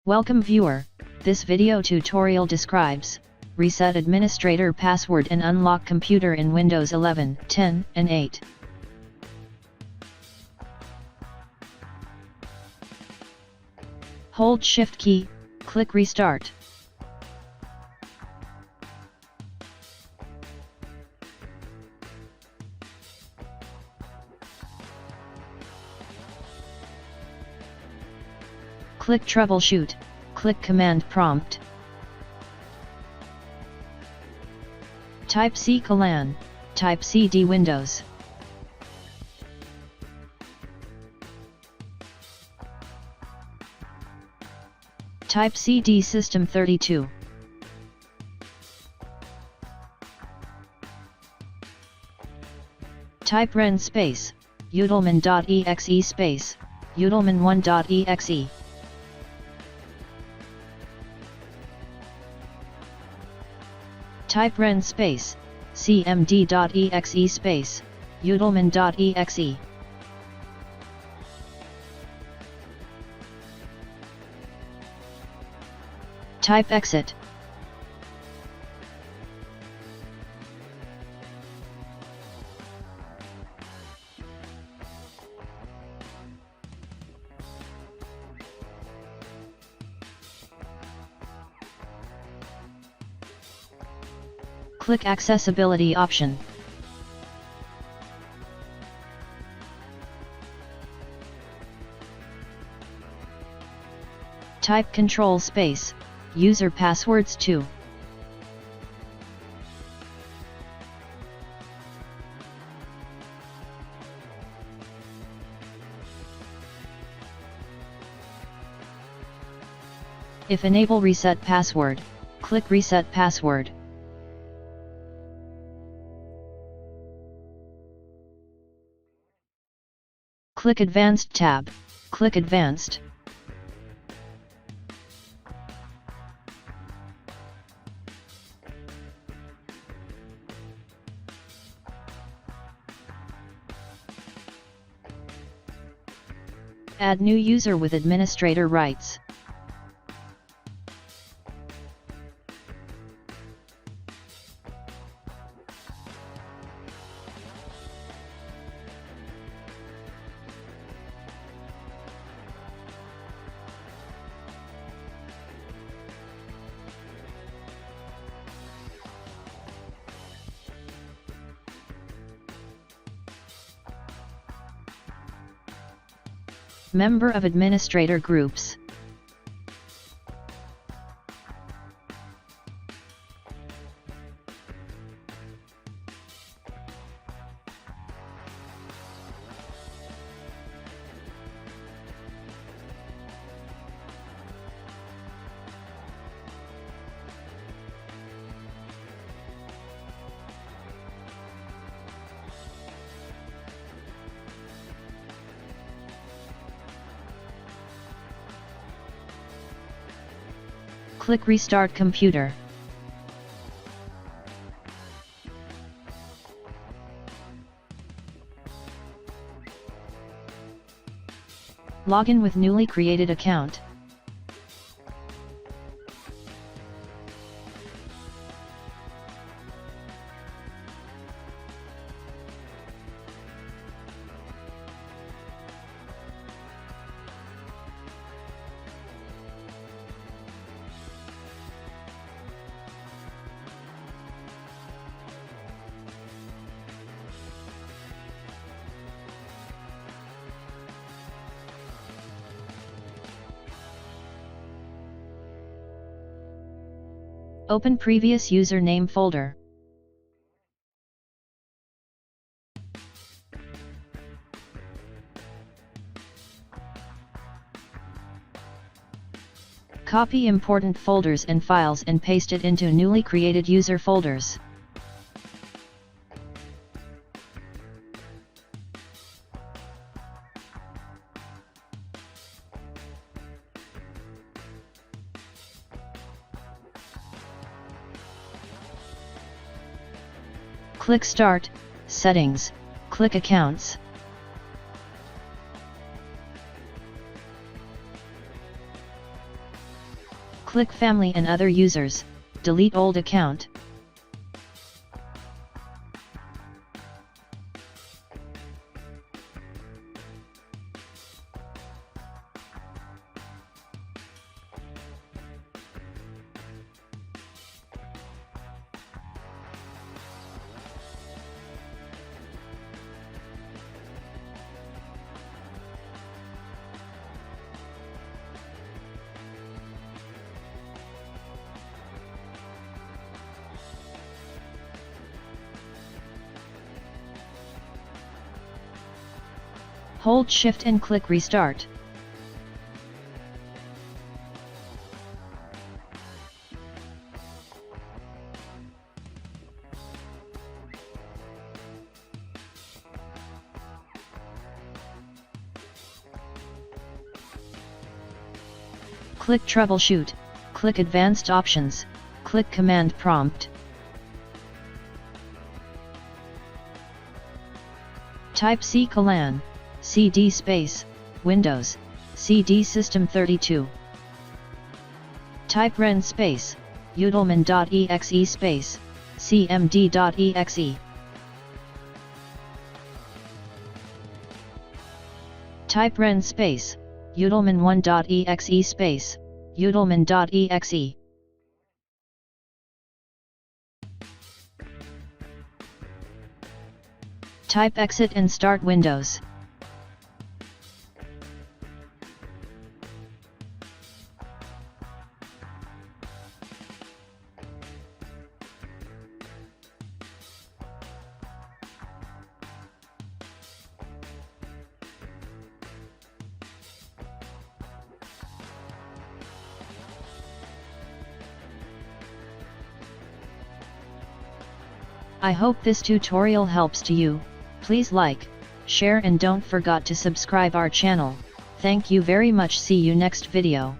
Welcome viewer, this video tutorial describes reset administrator password and unlock computer in Windows 11, 10, and 8. Hold Shift key, click Restart. Click Troubleshoot, click Command Prompt. Type CLAN, type CD Windows. Type CD System 32. Type ren space, udelman.exe space, udelman1.exe. Type ren space, cmd.exe space, udelman.exe. Type exit. Click Accessibility option. Type Control space, user passwords 2. If enable reset password, click Reset Password. Click Advanced tab, click Advanced. Add new user with administrator rights. Member of administrator groups. Click Restart Computer. Login with newly created account. Open previous username folder. Copy important folders and files and paste it into newly created user folders. Click Start, Settings, click Accounts. Click Family and Other Users, delete old account. Hold Shift and click Restart. Click Troubleshoot, click Advanced Options, click Command Prompt. Type c:LN, CD space, Windows, CD System 32. Type ren space, utilman.exe space, cmd.exe. Type ren space, utilman1.exe space, utilman.exe. Type exit and start Windows. I hope this tutorial helps to you. Please like, share and don't forget to subscribe our channel. Thank you very much. See you next video.